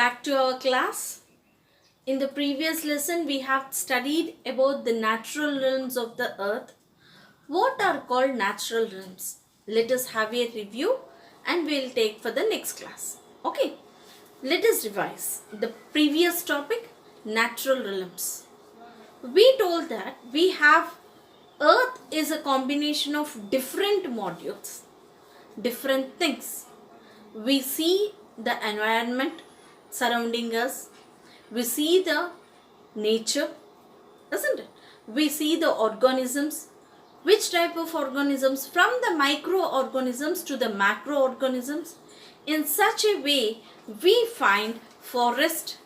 back to our class. In the previous lesson, we have studied about the natural realms of the earth. What are called natural realms? Let us have a review and we'll take for the next class. Okay, let us revise the previous topic, natural realms. We told that we have earth is a combination of different modules, different things. We see the environment surrounding us, we see the nature, isn't it? We see the organisms, which type of organisms, from the microorganisms to the macroorganisms. In such a way, we find forest,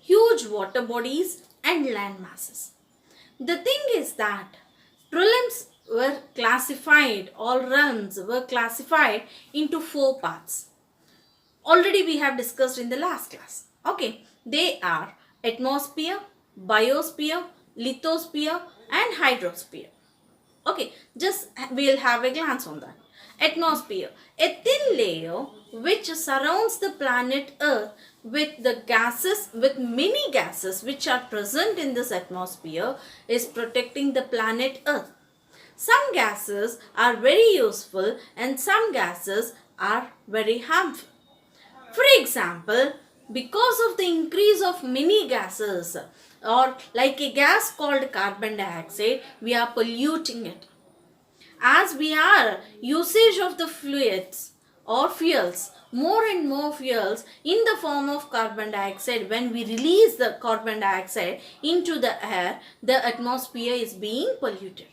huge water bodies and land masses. The thing is that realms were classified, all realms were classified into four parts. Already we have discussed in the last class. Okay, they are atmosphere, biosphere, lithosphere and hydrosphere. Okay, just we'll have a glance on that. Atmosphere, a thin layer which surrounds the planet Earth with the gases, with many gases which are present in this atmosphere, is protecting the planet Earth. Some gases are very useful and some gases are very harmful. For example, because of the increase of many gases, or like a gas called carbon dioxide, we are polluting it. As we are usage of the fluids or fuels, more and more fuels in the form of carbon dioxide, when we release the carbon dioxide into the air, the atmosphere is being polluted.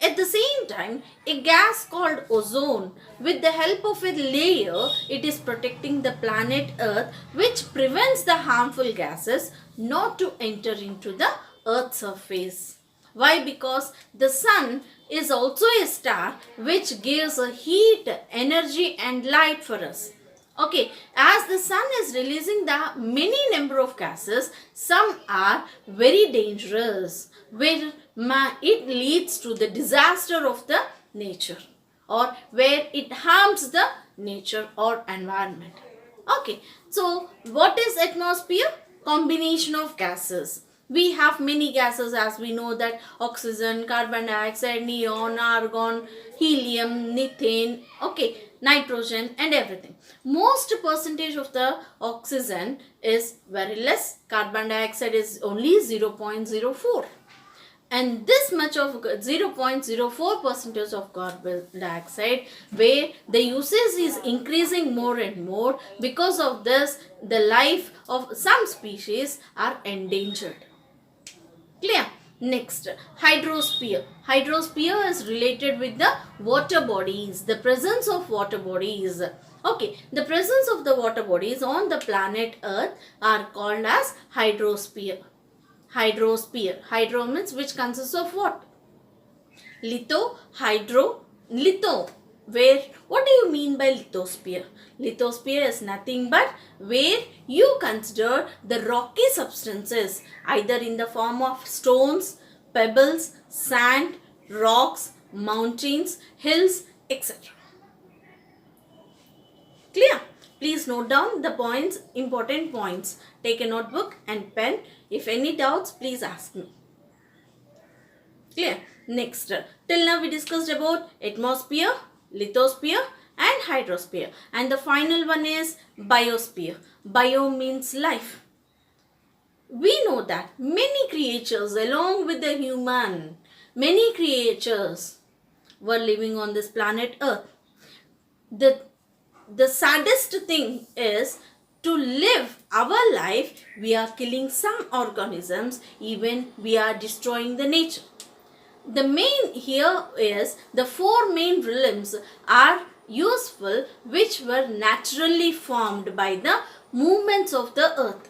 At the same time, a gas called ozone, with the help of a layer, it is protecting the planet Earth, which prevents the harmful gases not to enter into the Earth's surface. Why? Because the sun is also a star which gives a heat, energy and light for us. Okay, as the sun is releasing the many number of gases, some are very dangerous, where it leads to the disaster of the nature, or where it harms the nature or environment. Okay, so what is atmosphere? Combination of gases. We have many gases, as we know, that oxygen, carbon dioxide, neon, argon, helium, methane, okay, nitrogen and everything. Most percentage of the oxygen is very less. Carbon dioxide is only 0.04. And this much of 0.04 percentage of carbon dioxide, where the usage is increasing more and more. Because of this, the life of some species are endangered. Clear? Next, hydrosphere. Hydrosphere is related with the water bodies, the presence of water bodies. Okay, the presence of the water bodies on the planet Earth are called as hydrosphere. Hydrosphere. Hydro means which consists of what? Litho, hydro, litho. Where, what do you mean by lithosphere? Lithosphere is nothing but where you consider the rocky substances, either in the form of stones, pebbles, sand, rocks, mountains, hills, etc. Clear? Please note down the points, important points. Take a notebook and pen. If any doubts, please ask me. Clear? Next, till now we discussed about atmosphere, lithosphere and hydrosphere. And the final one is biosphere. Bio means life. We know that many creatures along with the human, many creatures were living on this planet Earth. The saddest thing is, to live our life, we are killing some organisms, even we are destroying the nature. The main here is the four main realms are useful, which were naturally formed by the movements of the earth.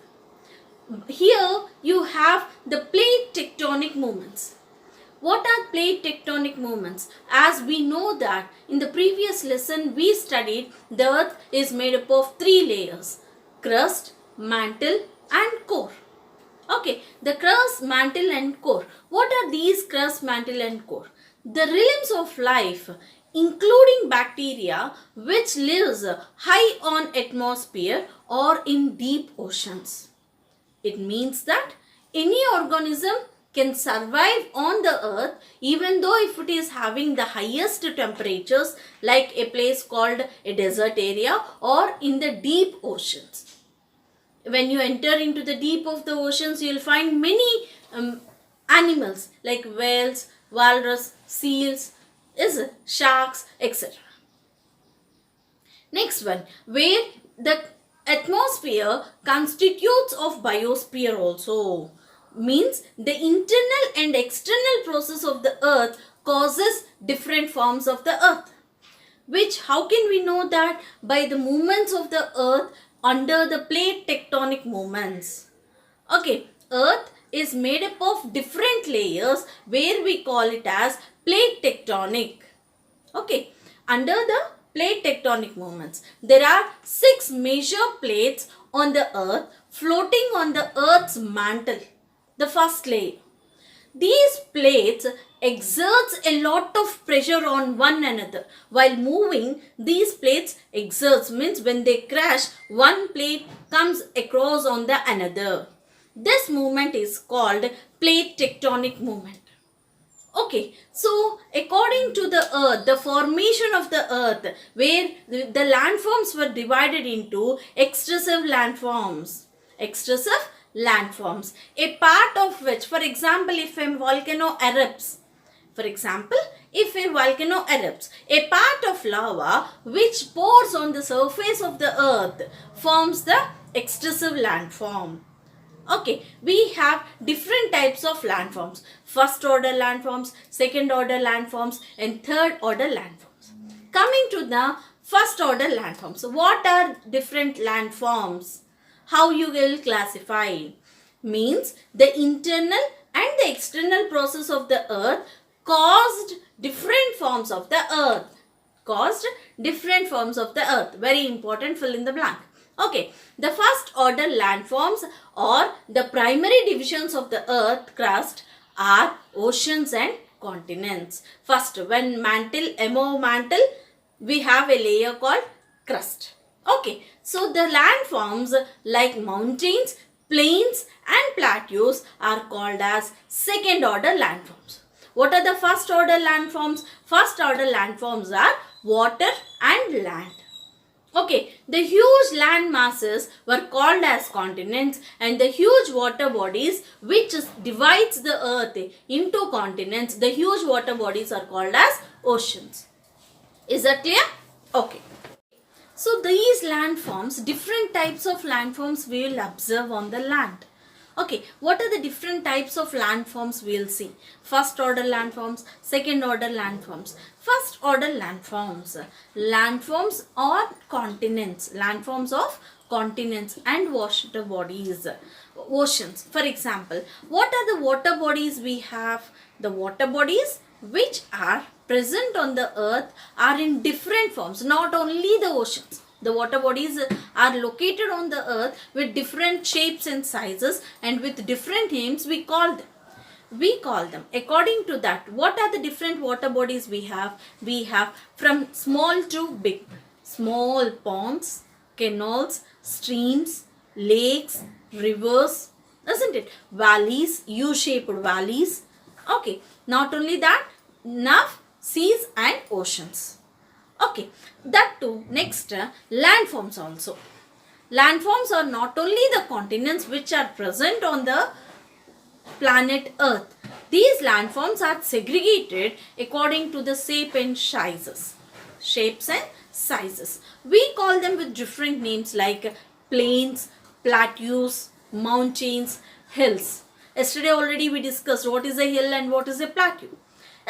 Here you have the plate tectonic movements. What are plate tectonic movements? As we know that in the previous lesson we studied, the earth is made up of three layers: crust, mantle and core. Okay, the crust, mantle and core. What are these crust, mantle and core? The realms of life including bacteria which lives high on atmosphere or in deep oceans. It means that any organism can survive on the earth even though if it is having the highest temperatures like a place called a desert area or in the deep oceans. When you enter into the deep of the oceans, you will find many animals like whales, walrus, seals, sharks, etc. Next one, where the atmosphere constitutes of biosphere also, means the internal and external process of the earth causes different forms of the earth. Which, how can we know that? By the movements of the earth under the plate tectonic movements. Okay, earth is made up of different layers where we call it as plate tectonic. Okay, under the plate tectonic movements, there are 6 major plates on the earth floating on the earth's mantle, the first layer. These plates exerts a lot of pressure on one another. While moving, these plates exerts, means when they crash, one plate comes across on the another. This movement is called plate tectonic movement. Okay, so according to the earth, the formation of the earth, where the landforms were divided into extrusive landforms. Extrusive landforms, a part of which, for example, if a volcano erupts, a part of lava which pours on the surface of the earth forms the extrusive landform. Okay, we have different types of landforms. First order landforms, second order landforms and third order landforms. Coming to the first order landforms. What are different landforms? How you will classify? Means the internal and the external process of the earth caused different forms of the earth. Very important, fill in the blank. Okay, the first order landforms or the primary divisions of the earth crust are oceans and continents. First, when above mantle, we have a layer called crust. Okay, so the landforms like mountains, plains and plateaus are called as second order landforms. What are the first order landforms? First order landforms are water and land. Okay, the huge land masses were called as continents and the huge water bodies which divides the earth into continents, the huge water bodies are called as oceans. Is that clear? Okay. So these landforms, different types of landforms we will observe on the land. Okay, what are the different types of landforms we will see? First order landforms, second order landforms. First order landforms. Landforms or continents. Landforms of continents and water bodies. Oceans. For example, what are the water bodies we have? The water bodies which are present on the earth are in different forms, not only the oceans. The water bodies are located on the earth with different shapes and sizes and with different names we call them. According to that, what are the different water bodies we have? We have from small to big. Small ponds, canals, streams, lakes, rivers, isn't it? Valleys, U-shaped valleys. Okay, not only that, now seas and oceans. Okay, that too. Next, landforms also. Landforms are not only the continents which are present on the planet Earth. These landforms are segregated according to the shape and sizes. Shapes and sizes. We call them with different names like plains, plateaus, mountains, hills. Yesterday already we discussed what is a hill and what is a plateau,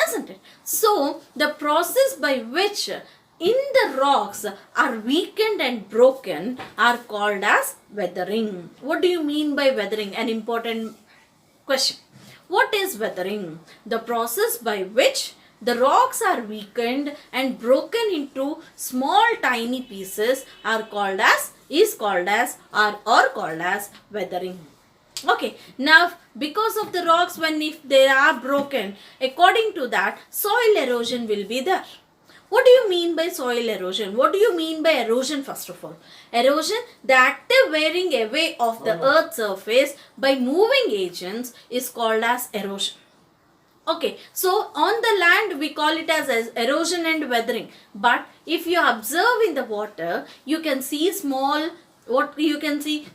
isn't it? So, the process by which in the rocks are weakened and broken are called as weathering. What do you mean by weathering? An important question. What is weathering? The process by which the rocks are weakened and broken into small tiny pieces are called as weathering. Okay, now because of the rocks, when if they are broken, according to that, soil erosion will be there. What do you mean by soil erosion? What do you mean by erosion first of all? Erosion, the active wearing away of the earth's surface by moving agents is called as erosion. Okay, so on the land we call it as erosion and weathering. But if you observe in the water, you can see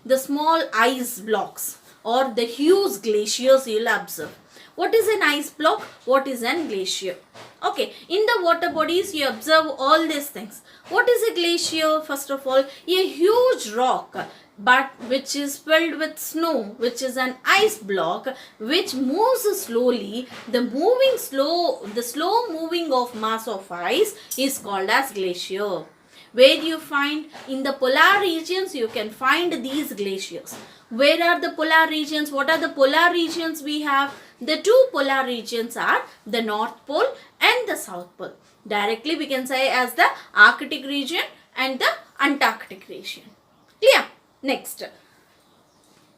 the small ice blocks or the huge glaciers you'll observe. What is an ice block? What is an glacier? Okay, in the water bodies you observe all these things. What is a glacier? First of all, a huge rock but which is filled with snow, which is an ice block which moves slowly. The slow moving of mass of ice is called as glacier. Where you find in the polar regions, you can find these glaciers. Where are the polar regions? What are the polar regions we have? The two polar regions are the North Pole and the South Pole. Directly we can say as the Arctic region and the Antarctic region. Clear? Next.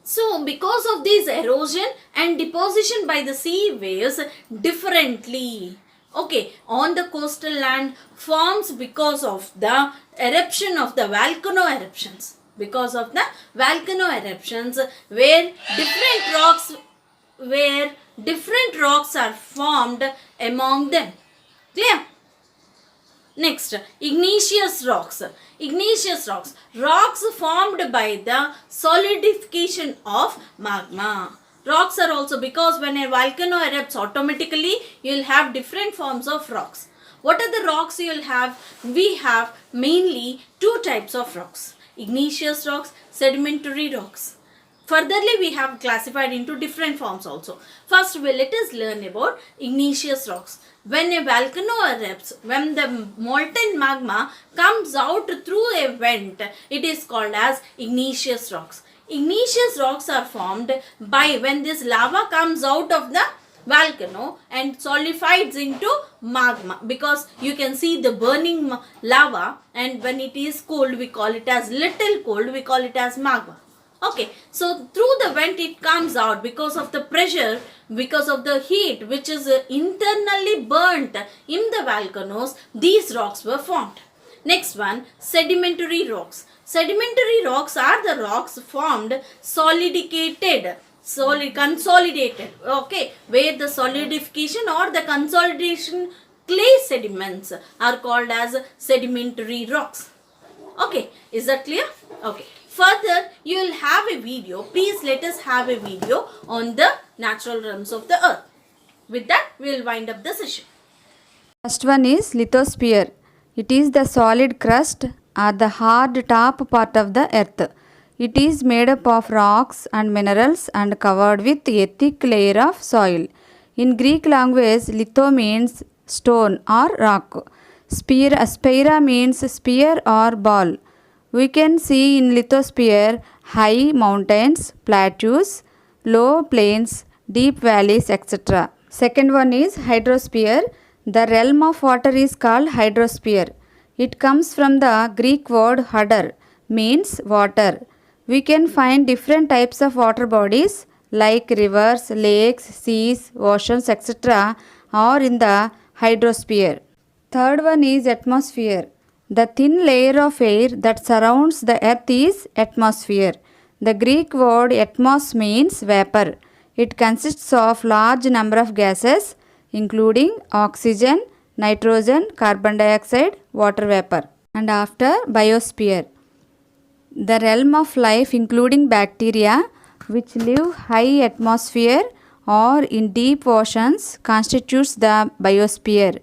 So, because of this erosion and deposition by the sea waves differently, okay, on the coastal land forms because of the eruption of the volcano eruptions. Because of the volcano eruptions where different rocks are formed among them. Clear? Next, igneous rocks. Igneous rocks. Rocks formed by the solidification of magma. Rocks are also, because when a volcano erupts automatically, you will have different forms of rocks. What are the rocks you will have? We have mainly two types of rocks. Igneous rocks, sedimentary rocks. Furtherly, we have classified into different forms also. First, let us learn about igneous rocks. When a volcano erupts, when the molten magma comes out through a vent, it is called as igneous rocks. Igneous rocks are formed by when this lava comes out of the volcano and solidifies into magma, because you can see the burning lava, and when it is cold we call it as little cold, we call it as magma. Okay, so through the vent it comes out because of the pressure, because of the heat which is internally burnt in the volcanoes. These rocks were formed. Next one, sedimentary rocks. Sedimentary rocks are the rocks formed consolidated, okay, where the solidification or the consolidation clay sediments are called as sedimentary rocks. Okay, is that clear? Okay. Further, you will have a video. Please let us have a video on the natural realms of the earth. With that, we will wind up the session. First one is lithosphere. It is the solid crust or the hard top part of the earth. It is made up of rocks and minerals and covered with a thick layer of soil. In Greek language, litho means stone or rock. Sphaira means sphere or ball. We can see in lithosphere high mountains, plateaus, low plains, deep valleys, etc. Second one is hydrosphere. The realm of water is called hydrosphere. It comes from the Greek word hydr, means water. We can find different types of water bodies like rivers, lakes, seas, oceans, etc. are in the hydrosphere. Third one is atmosphere. The thin layer of air that surrounds the earth is atmosphere. The Greek word atmos means vapor. It consists of large number of gases including oxygen, nitrogen, carbon dioxide, water vapor. And after, biosphere. The realm of life including bacteria which live high atmosphere or in deep oceans constitutes the biosphere.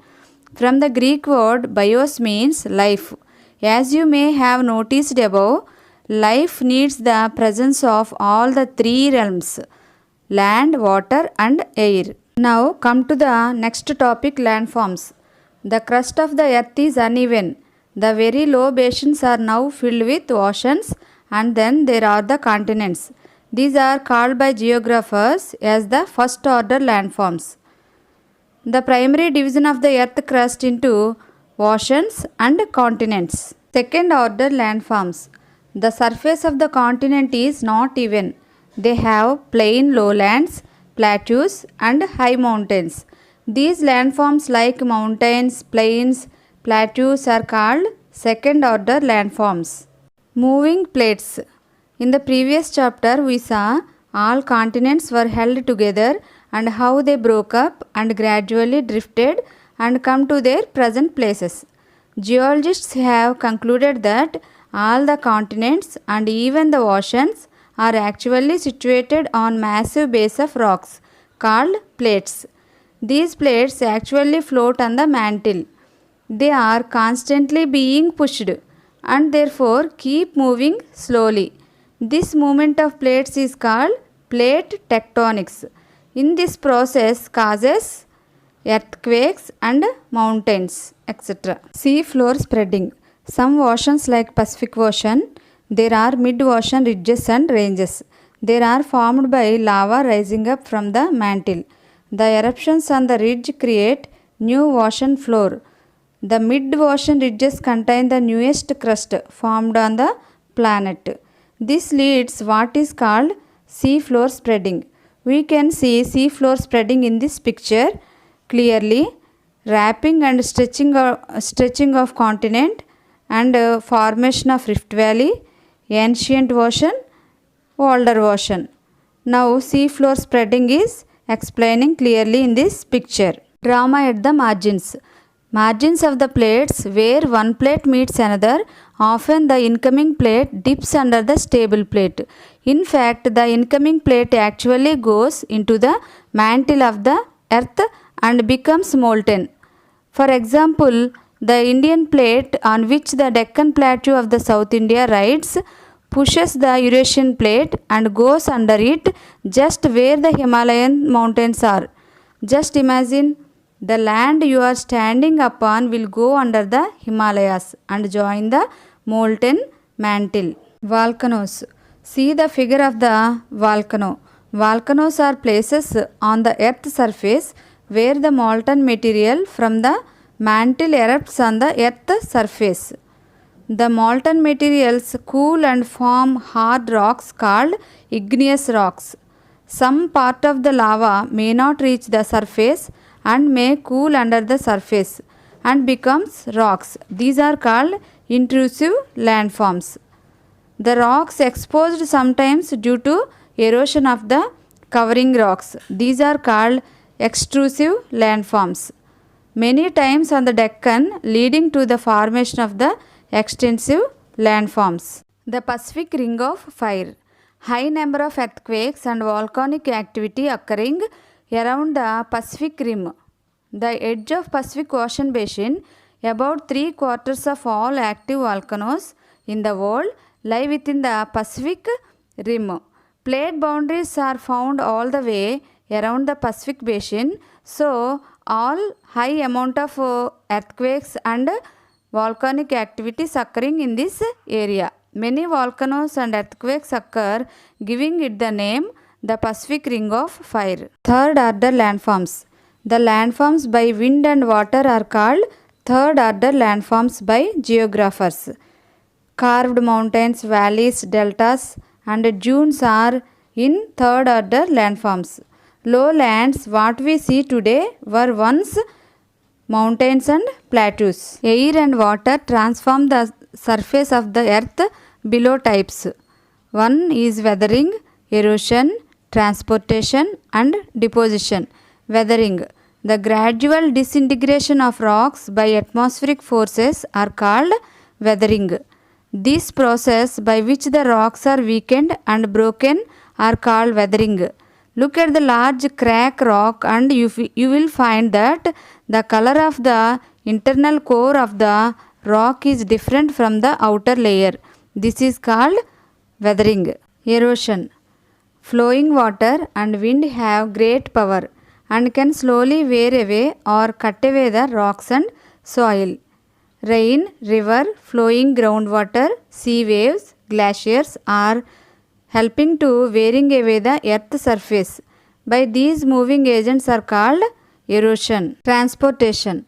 From the Greek word bios means life. As you may have noticed above, life needs the presence of all the three realms: land, water and air. Now come to the next topic, landforms. The crust of the earth is uneven. The very low basins are now filled with oceans, and then there are the continents. These are called by geographers as the first order landforms. The primary division of the earth crust into oceans and continents. Second order landforms. The surface of the continent is not even. They have plain lowlands, plateaus and high mountains. These landforms like mountains, plains, plateaus are called second order landforms. Moving plates. In the previous chapter, we saw all continents were held together and how they broke up and gradually drifted and come to their present places. Geologists have concluded that all the continents and even the oceans are actually situated on massive base of rocks called plates. These plates actually float on the mantle. They are constantly being pushed and therefore keep moving slowly. This movement of plates is called plate tectonics. In this process causes earthquakes and mountains, etc. Sea floor spreading. Some oceans like Pacific Ocean, there are mid-ocean ridges and ranges. They are formed by lava rising up from the mantle. The eruptions on the ridge create new ocean floor. The mid-ocean ridges contain the newest crust formed on the planet. This leads what is called sea floor spreading. We can see sea floor spreading in this picture clearly. Wrapping and stretching of continent and formation of Rift Valley, ancient ocean, older ocean. Now sea floor spreading is explaining clearly in this picture. Drama at the margins. Margins of the plates where one plate meets another, often the incoming plate dips under the stable plate. In fact, the incoming plate actually goes into the mantle of the earth and becomes molten. For example, the Indian plate on which the Deccan Plateau of the South India rides pushes the Eurasian plate and goes under it just where the Himalayan mountains are. Just imagine the land you are standing upon will go under the Himalayas and join the molten mantle. Volcanoes. See the figure of the volcano. Volcanoes are places on the earth's surface where the molten material from the mantle erupts on the earth's surface. The molten materials cool and form hard rocks called igneous rocks. Some part of the lava may not reach the surface and may cool under the surface and becomes rocks. These are called intrusive landforms. The rocks exposed sometimes due to erosion of the covering rocks. These are called extrusive landforms. Many times on the Deccan, leading to the formation of the extensive landforms. The Pacific Ring of Fire. High number of earthquakes and volcanic activity occurring around the Pacific Rim. The edge of Pacific Ocean Basin, about 3/4 of all active volcanoes in the world lie within the Pacific Rim. Plate boundaries are found all the way around the Pacific Basin, so all high amount of earthquakes and volcanic activities occurring in this area. Many volcanoes and earthquakes occur, giving it the name the Pacific Ring of Fire. Third order landforms. The landforms by wind and water are called third order landforms by geographers. Carved mountains, valleys, deltas and dunes are in third order landforms. Lowlands, what we see today, were once mountains and plateaus. Air and water transform the surface of the earth below types. One is weathering, erosion, transportation and deposition. Weathering. The gradual disintegration of rocks by atmospheric forces are called weathering. This process by which the rocks are weakened and broken are called weathering. Look at the large crack rock and you will find that the color of the internal core of the rock is different from the outer layer. This is called weathering. Erosion. Flowing water and wind have great power and can slowly wear away or cut away the rocks and soil. Rain, river, flowing groundwater, sea waves, glaciers are helping to wearing away the earth's surface. By these moving agents are called erosion. Transportation.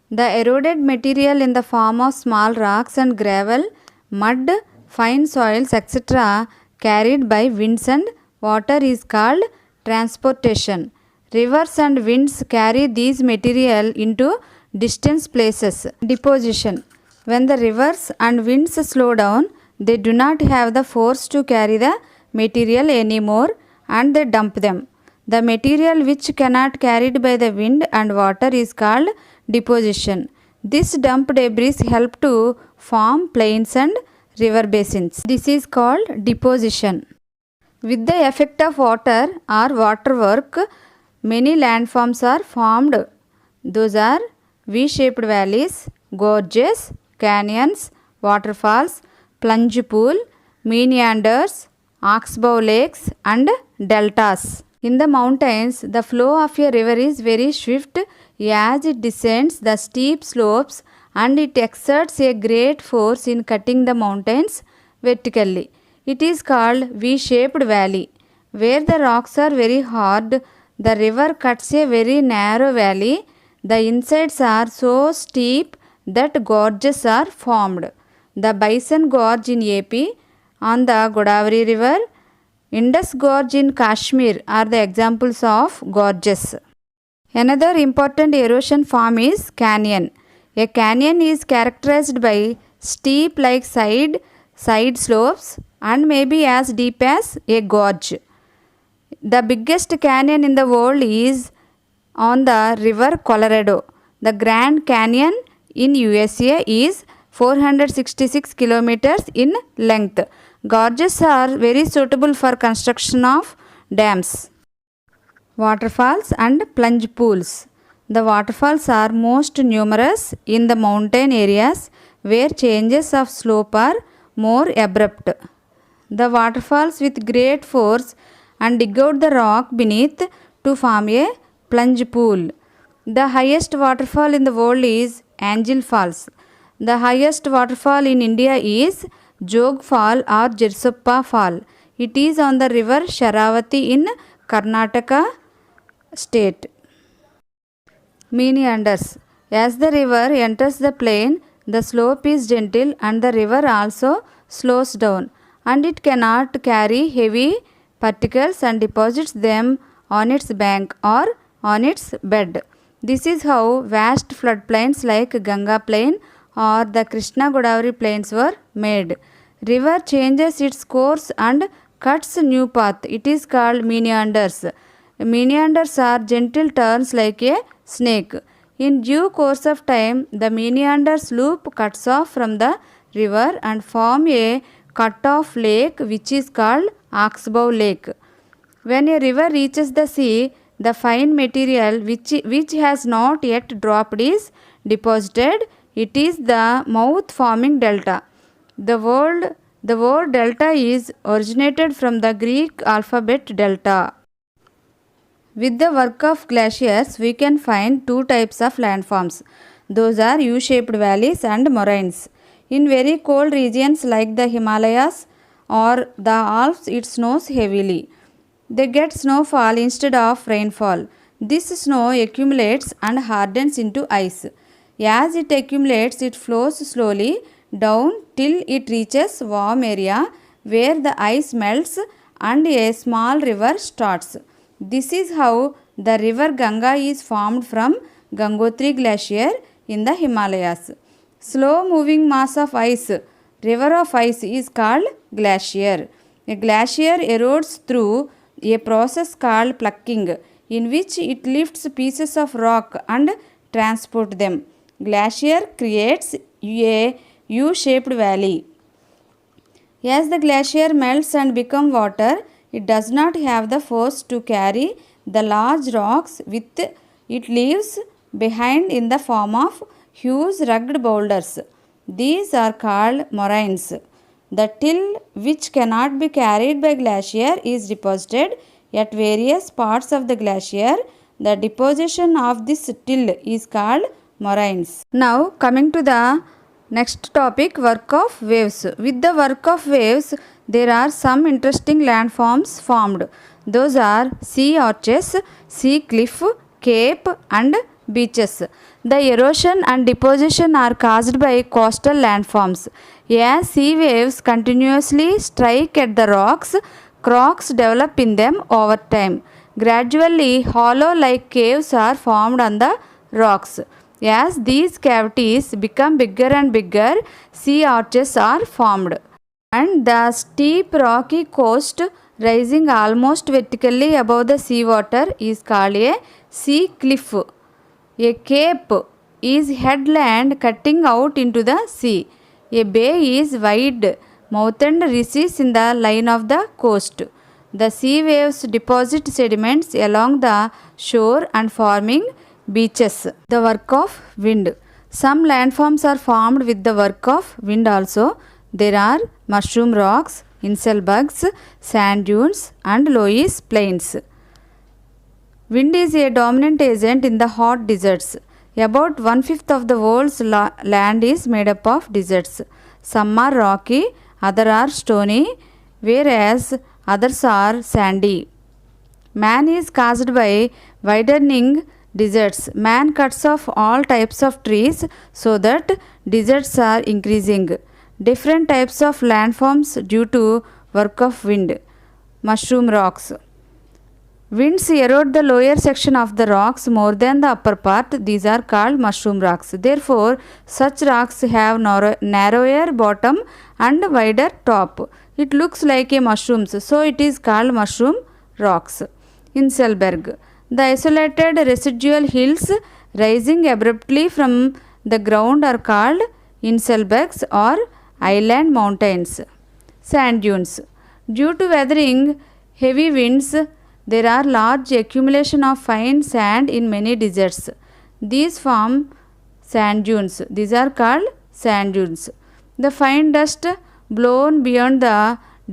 The eroded material in the form of small rocks and gravel, mud, fine soils, etc. carried by winds and water is called transportation. Rivers and winds carry these material into distant places. Deposition. When the rivers and winds slow down, they do not have the force to carry the material anymore and they dump them. The material which cannot carried by the wind and water is called deposition. This dump debris help to form plains and river basins. This is called deposition. With the effect of water or water work, many landforms are formed. Those are V-shaped valleys, gorges, canyons, waterfalls, plunge pool, meanders, oxbow lakes and deltas. In the mountains, the flow of a river is very swift as it descends the steep slopes and it exerts a great force in cutting the mountains vertically. It is called V-shaped valley. Where the rocks are very hard, the river cuts a very narrow valley. The insides are so steep that gorges are formed. The Bison Gorge in AP on the Godavari River, Indus Gorge in Kashmir are the examples of gorges. Another important erosion form is canyon. A canyon is characterized by steep like side slopes and may be as deep as a gorge. The biggest canyon in the world is on the river Colorado. The Grand Canyon in USA is 466 kilometers in length. Gorges are very suitable for construction of dams. Waterfalls and plunge pools. The waterfalls are most numerous in the mountain areas where changes of slope are more abrupt. The waterfalls with great force and dig out the rock beneath to form a plunge pool. The highest waterfall in the world is Angel Falls. The highest waterfall in India is Jog Fall or Jersuppa Fall. It is on the river Sharavati in Karnataka state. Meanders. As the river enters the plain, the slope is gentle and the river also slows down and it cannot carry heavy particles and deposits them on its bank or on its bed. This is how vast floodplains like Ganga Plain or the Krishna Godavari plains were made. River changes its course and cuts new path. It is called meanders. Meanders are gentle turns like a snake. In due course of time, the meanders loop cuts off from the river and form a cut-off lake which is called Oxbow Lake. When a river reaches the sea, the fine material which has not yet dropped is deposited. It is the mouth forming delta. The word delta is originated from the Greek alphabet delta. With the work of glaciers, we can find two types of landforms. Those are U-shaped valleys and moraines. In very cold regions like the Himalayas or the Alps, it snows heavily. They get snowfall instead of rainfall. This snow accumulates and hardens into ice. As it accumulates, it flows slowly down till it reaches warm area where the ice melts and a small river starts. This is how the river Ganga is formed from Gangotri Glacier in the Himalayas. Slow moving mass of ice, river of ice, is called glacier. A glacier erodes through a process called plucking, in which it lifts pieces of rock and transport them. Glacier creates a U-shaped valley. As the glacier melts and becomes water, it does not have the force to carry the large rocks with it leaves behind in the form of huge rugged boulders. These are called moraines. The till which cannot be carried by glacier is deposited at various parts of the glacier. The deposition of this till is called moraines. Now coming to the next topic, work of waves. With the work of waves, there are some interesting landforms formed. Those are sea arches, sea cliff, cape and beaches. The erosion and deposition are caused by coastal landforms. As sea waves continuously strike at the rocks, cracks develop in them over time. Gradually, hollow-like caves are formed on the rocks. As these cavities become bigger and bigger, sea arches are formed. And the steep rocky coast rising almost vertically above the seawater is called a sea cliff. A cape is headland cutting out into the sea. A bay is wide mouthed recess in the line of the coast. The sea waves deposit sediments along the shore and forming beaches. The work of wind. Some landforms are formed with the work of wind also. There are mushroom rocks, insel bugs, sand dunes, and loess plains. Wind is a dominant agent in the hot deserts. About 1/5 of the world's land is made up of deserts. Some are rocky, others are stony, whereas others are sandy. Man is caused by widening deserts. Man cuts off all types of trees so that deserts are increasing. Different types of landforms due to work of wind. Mushroom rocks. Winds erode the lower section of the rocks more than the upper part. These are called mushroom rocks. Therefore, such rocks have narrower bottom and wider top. It looks like a mushroom, so it is called mushroom rocks. Inselberg. The isolated residual hills rising abruptly from the ground are called inselbergs or island mountains. Sand dunes. Due to weathering heavy winds, there are large accumulation of fine sand in many deserts. These form sand dunes. These are called sand dunes. The fine dust blown beyond the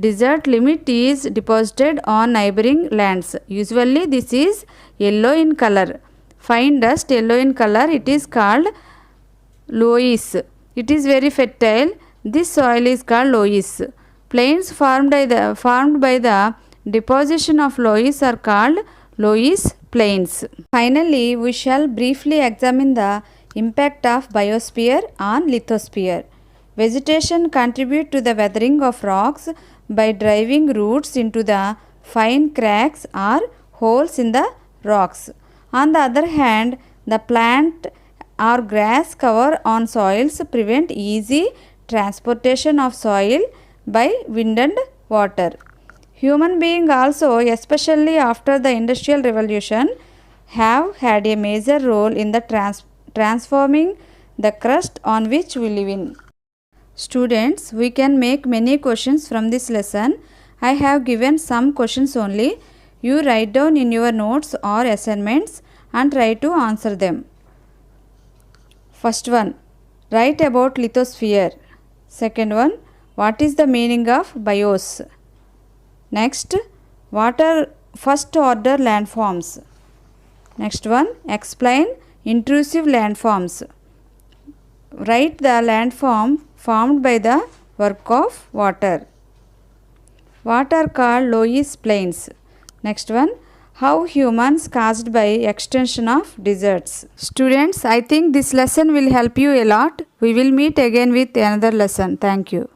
desert limit is deposited on neighboring lands. Usually this is yellow in color. Fine dust yellow in color, it is called loess. It is very fertile. This soil is called loess. Plains formed by the deposition of loess are called loess plains. Finally, we shall briefly examine the impact of biosphere on lithosphere. Vegetation contribute to the weathering of rocks by driving roots into the fine cracks or holes in the rocks. On the other hand, the plant or grass cover on soils prevent easy transportation of soil by wind and water. Human beings also, especially after the Industrial Revolution, have had a major role in the transforming the crust on which we live in. Students, we can make many questions from this lesson. I have given some questions only. You write down in your notes or assignments and try to answer them. First one, write about lithosphere. Second one, what is the meaning of bios? Next, what are first order landforms? Next one, explain intrusive landforms. Write the landform formed by the work of water. What are called loess plains? Next one, how humans caused by extension of deserts. Students, I think this lesson will help you a lot. We will meet again with another lesson. Thank you.